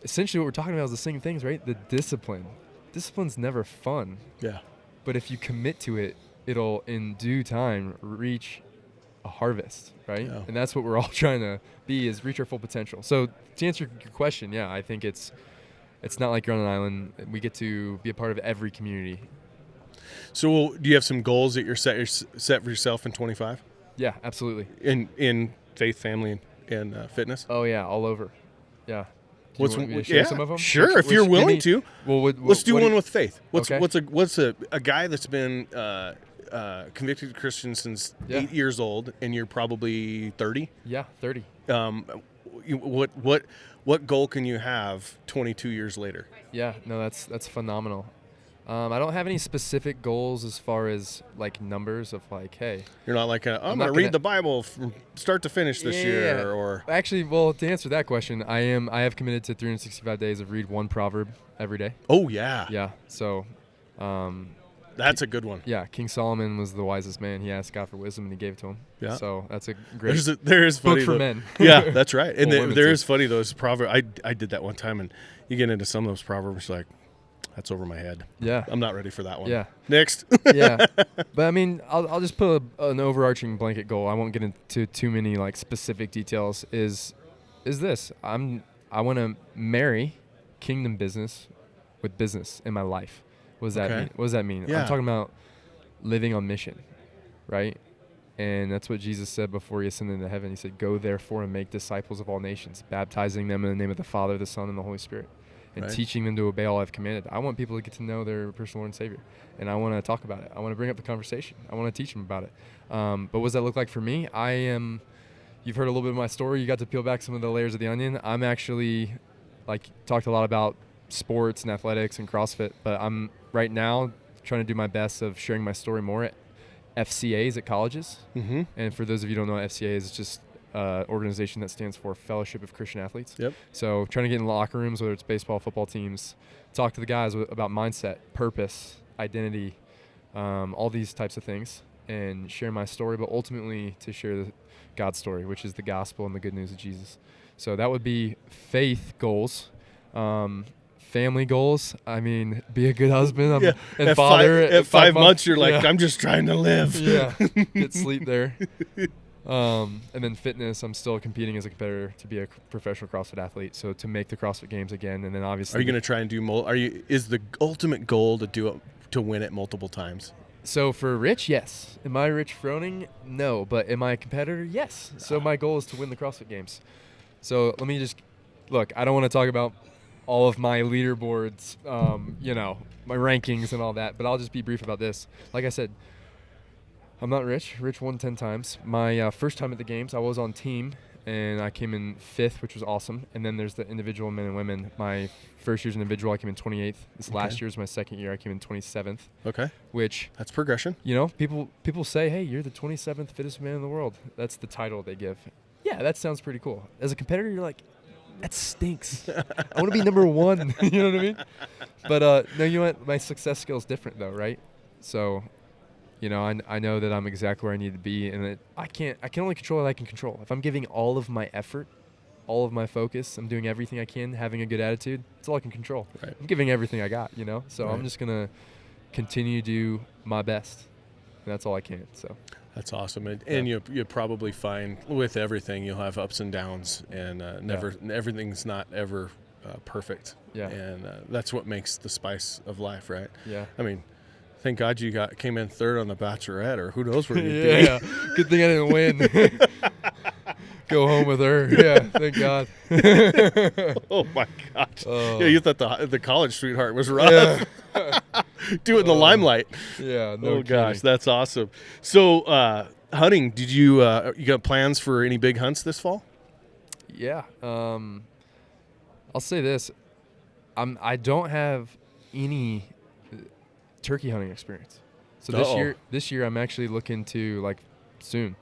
essentially what we're talking about is the same things, right? The discipline. Discipline's never fun. Yeah. But if you commit to it, it'll, in due time, reach a harvest, right? Yeah. And that's what we're all trying to be, is reach our full potential. So to answer your question, yeah, I think it's not like you're on an island. We get to be a part of every community. So do you have some goals that you're set for yourself in 25? Yeah, absolutely. In faith, family, and fitness? Oh, yeah, all over. Yeah. Do you want me to share some of them? Sure, if you're willing to. Well, let's do one with faith. What's okay. a guy that's been convicted Christian since 8 years old, and you're probably 30? Yeah, 30. What goal can you have 22 years later? Yeah, no, that's phenomenal. I don't have any specific goals as far as, like, numbers of, like, hey. You're not like, I'm going to read the Bible from start to finish this year, or. Actually, well, to answer that question, I have committed to 365 days of read one proverb every day. Oh, yeah. Yeah, so. That's a good one. Yeah, King Solomon was the wisest man. He asked God for wisdom, and he gave it to him. Yeah. So that's a great there is funny book for men. Yeah, that's right. And there is funny, those proverbs. I did that one time, and you get into some of those proverbs, like, that's over my head. Yeah. I'm not ready for that one. Yeah. Next. Yeah. But, I mean, I'll just put an overarching blanket goal. I won't get into too many, like, specific details, is this. I want to marry kingdom business with business in my life. What does that mean? What does that mean? Yeah. I'm talking about living on mission, right? And that's what Jesus said before he ascended into heaven. He said, go therefore and make disciples of all nations, baptizing them in the name of the Father, the Son, and the Holy Spirit, and teaching them to obey all I've commanded. I want people to get to know their personal Lord and Savior, and I want to talk about it. I want to bring up the conversation. I want to teach them about it. But what does that look like for me? You've heard a little bit of my story. You got to peel back some of the layers of the onion. I'm actually, like, talked a lot about sports and athletics and CrossFit, but I'm right now trying to do my best of sharing my story more at FCAs at colleges. Mm-hmm. And for those of you who don't know what FCA is, it's just an organization that stands for Fellowship of Christian Athletes. Yep. So trying to get in locker rooms, whether it's baseball, football teams, talk to the guys about mindset, purpose, identity, all these types of things, and share my story, but ultimately to share God's story, which is the gospel and the good news of Jesus. So that would be faith goals. Family goals, I mean, be a good husband and father. At 5 months, you're like, I'm just trying to live. Yeah, get sleep there. And then fitness, I'm still competing as a competitor to be a professional CrossFit athlete, so to make the CrossFit Games again. And then obviously, are you going to try and do is the ultimate goal to win it multiple times? So for Rich, yes. Am I Rich Froning? No. But am I a competitor? Yes. So my goal is to win the CrossFit Games. So let me just look. I don't want to talk about all of my leaderboards, my rankings and all that, but I'll just be brief about this. Like I said, I'm not Rich. Rich won 10 times. My first time at the games, I was on team, and I came in 5th, which was awesome. And then there's the individual men and women. My first year's individual, I came in 28th. This last year's my second year, I came in 27th. Okay. Which, that's progression. You know, people say, hey, you're the 27th fittest man in the world. That's the title they give. Yeah, that sounds pretty cool. As a competitor, you're like, that stinks. I want to be number 1. You know what I mean? But no, you know what? My success skill is different though, right? So, you know, I know that I'm exactly where I need to be, and that I can only control what I can control. If I'm giving all of my effort, all of my focus, I'm doing everything I can, having a good attitude, that's all I can control. Right. I'm giving everything I got, you know? So right. I'm just going to continue to do my best, and that's all I can, so. That's awesome. And you probably find with everything you'll have ups and downs, and everything's not ever perfect. Yeah. And that's what makes the spice of life, right? Yeah. I mean, thank God you came in 3rd on the Bachelorette, or who knows where you'd be. Yeah. Good thing I didn't win. Go home with her. Yeah, thank God. Oh my gosh. Yeah, you thought the college sweetheart was rough. Yeah. Do it in the limelight. Yeah, no Oh kidding. Gosh, that's awesome. So hunting, did you got plans for any big hunts this fall? Yeah. I'll say this. I don't have any turkey hunting experience. So this year I'm actually looking to, like, soon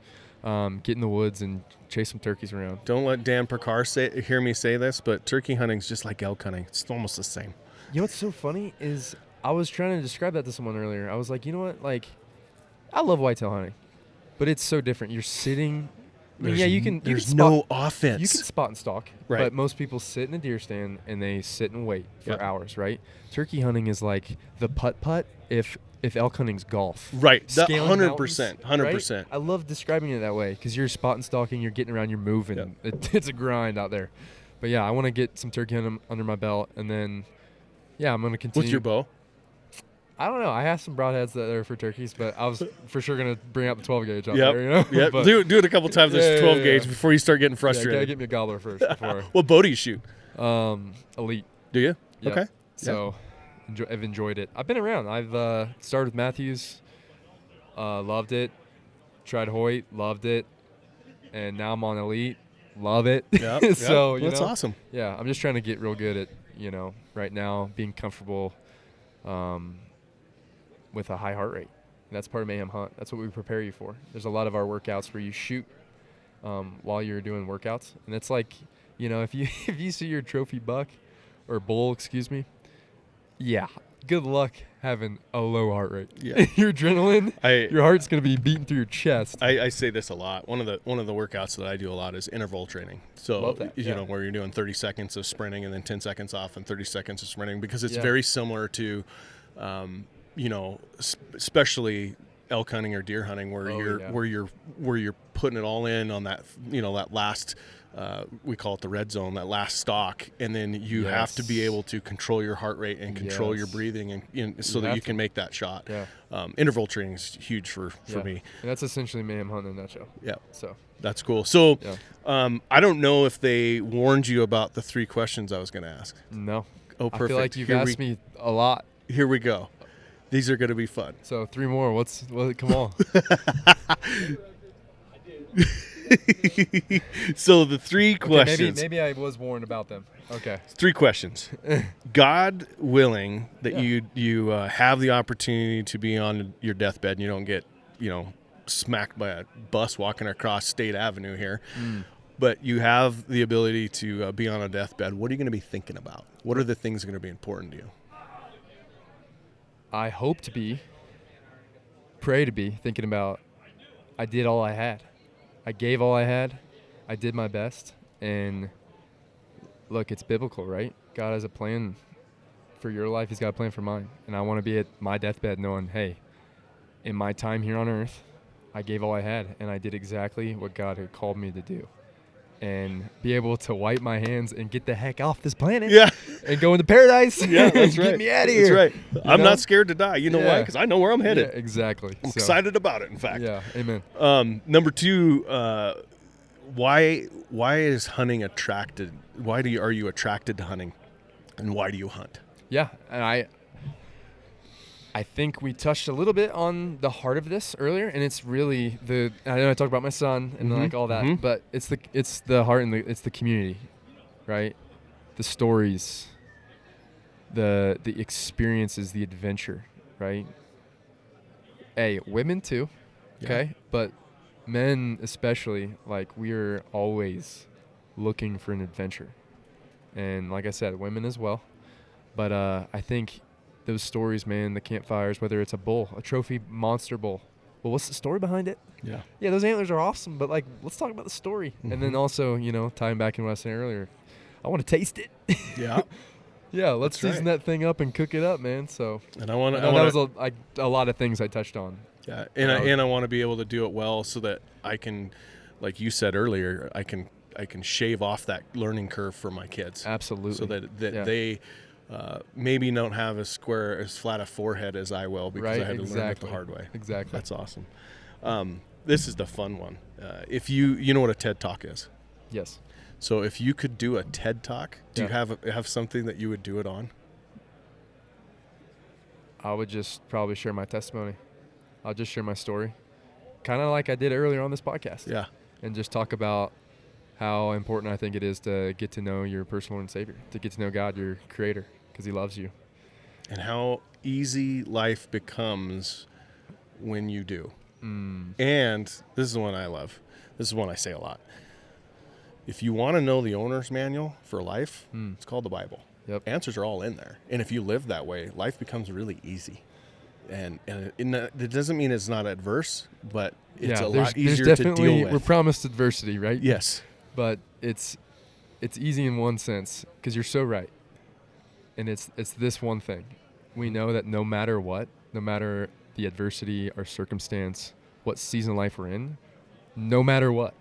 get in the woods and chase some turkeys around. Don't let Dan Percar hear me say this, but turkey hunting's just like elk hunting. It's almost the same. You know what's so funny is I was trying to describe that to someone earlier. I was like, you know what? Like, I love whitetail hunting, but it's so different. You're sitting. There's no offense. You can spot and stalk, right. But most people sit in a deer stand and they sit and wait for hours, right? Turkey hunting is like the putt-putt if elk hunting's golf. Right, 100%. 100%. Right? I love describing it that way because you're spot and stalking, you're getting around, you're moving. Yep. It's a grind out there. But yeah, I want to get some turkey hunting under my belt, and then, yeah, I'm going to continue. With your bow? I don't know. I have some broadheads that are for turkeys, but I was for sure going to bring out the 12 gauge out there, you know? Yeah, do it a couple times. There's 12 gauge before you start getting frustrated. Yeah, got to get me a gobbler first. Before. What bow do you shoot? Elite. Do you? Yep. Okay. So I've enjoyed it. I've been around. I've started with Matthews, loved it. Tried Hoyt, loved it. And now I'm on Elite, love it. Yep. So, that's awesome. Yeah, I'm just trying to get real good at, right now being comfortable with a high heart rate. And that's part of Mayhem Hunt. That's what we prepare you for. There's a lot of our workouts where you shoot while you're doing workouts. And it's like, if you see your trophy buck or bull, yeah, good luck having a low heart rate. Yeah. Your adrenaline, your heart's going to be beating through your chest. I say this a lot. One of the workouts that I do a lot is interval training. So, where you're doing 30 seconds of sprinting and then 10 seconds off and 30 seconds of sprinting, because it's very similar to, especially elk hunting or deer hunting, where you're putting it all in on that, that last, we call it the red zone, that last stalk, and then you have to be able to control your heart rate and control your breathing, and so that you can make that shot. Yeah. Interval training is huge for me. And that's essentially Mayhem Hunt in a nutshell. Yeah. So that's cool. So I don't know if they warned you about the 3 questions I was going to ask. No. Oh, perfect. I feel like you've asked me a lot. Here we go. These are going to be fun. So 3 more. Come on. So the 3 questions. Maybe I was warned about them. Okay. 3 questions. God willing that you have the opportunity to be on your deathbed and you don't get, smacked by a bus walking across State Avenue here. But you have the ability to be on a deathbed. What are you going to be thinking about? What are the things that are going to be important to you? I hope to be, pray to be, thinking about I did all I had. I gave all I had. I did my best. And look, it's biblical, right? God has a plan for your life. He's got a plan for mine. And I want to be at my deathbed knowing, hey, in my time here on earth, I gave all I had. And I did exactly what God had called me to do. And be able to wipe my hands and get the heck off this planet. Yeah. And go into paradise. Yeah, that's right. Get me out of here. That's right. I'm not scared to die. You know why? Because I know where I'm headed. Yeah, exactly. I'm excited about it, in fact. Yeah, amen. Number 2, why is hunting attracted? Are you attracted to hunting? And why do you hunt? Yeah, and I I think we touched a little bit on the heart of this earlier, and it's really I know I talked about my son and like all that, but it's the heart and it's the community, right? The stories, the experiences, the adventure, right? Women too, okay? But men especially, like, we're always looking for an adventure. And like I said, women as well. But I think those stories, man, the campfires, whether it's a bull, a trophy monster bull. Well, what's the story behind it? Yeah, those antlers are awesome, but, like, let's talk about the story. And then also, tying back in what I was saying earlier, I want to taste it. Yeah. Yeah, let's season that thing up and cook it up, man. So, and that was a lot of things I touched on. Yeah, and I want to be able to do it well so that I can, like you said earlier, I can shave off that learning curve for my kids. Absolutely. So that they maybe don't have as flat a forehead as I will, because I had to learn it the hard way. Exactly. That's awesome. This is the fun one. If you know what a TED Talk is? Yes. So if you could do a TED Talk, do you have something that you would do it on? I would just probably share my testimony. I'll just share my story, kind of like I did earlier on this podcast. Yeah. And just talk about how important I think it is to get to know your personal Lord and Savior, to get to know God, your Creator, because He loves you. And how easy life becomes when you do. And this is the one I love. This is one I say a lot. If you want to know the owner's manual for life, it's called the Bible. Yep. Answers are all in there. And if you live that way, life becomes really easy. And it doesn't mean it's not adverse, but it's a lot easier to deal with. We're promised adversity, right? Yes. But it's easy in one sense, because you're so right. And it's this one thing. We know that no matter what, no matter the adversity or circumstance, what season of life we're in, no matter what,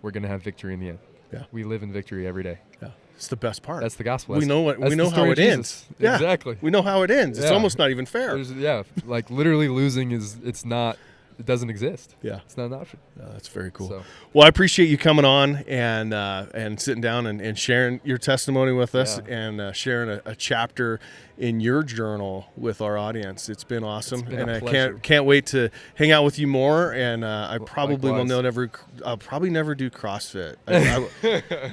we're going to have victory in the end. Yeah. We live in victory every day. Yeah. It's the best part. That's the gospel. We know how it ends. Yeah. Exactly. We know how it ends. It's almost not even fair. Like literally losing it doesn't exist. Yeah. It's not an option. Yeah, that's very cool. So. Well, I appreciate you coming on and sitting down and sharing your testimony with us and sharing a chapter in your journal with our audience. It's been awesome. It's been a pleasure. I can't wait to hang out with you more. And I probably I'll probably never do CrossFit.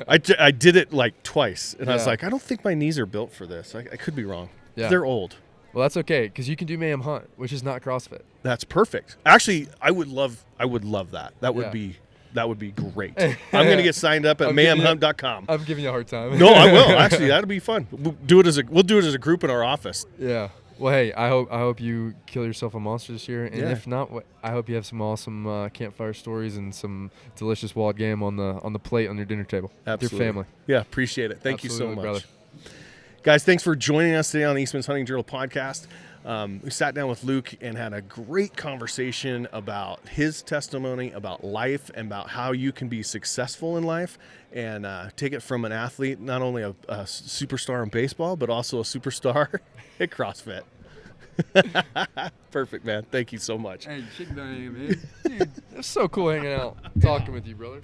I did it like twice. And I was like, I don't think my knees are built for this. I could be wrong. Yeah. They're old. Well, that's okay, because you can do Mayhem Hunt, which is not CrossFit. That's perfect. Actually, I would love that. That would be great. I'm going to get signed up at mayhemhunt.com. I'm giving you a hard time. No, I will. Actually, that'll be fun. We'll do it as a group in our office. Yeah. Well, hey, I hope you kill yourself a monster this year, and if not, I hope you have some awesome campfire stories and some delicious wild game on the plate on your dinner table. Absolutely. With your family. Yeah, appreciate it. Thank you so much, brother. Guys, thanks for joining us today on the Eastmans Hunting Journal Podcast. We sat down with Luke and had a great conversation about his testimony, about life, and about how you can be successful in life and take it from an athlete, not only a superstar in baseball, but also a superstar at CrossFit. Perfect, man. Thank you so much. Hey, shake that, man. Dude, it's so cool hanging out, talking with you, brother.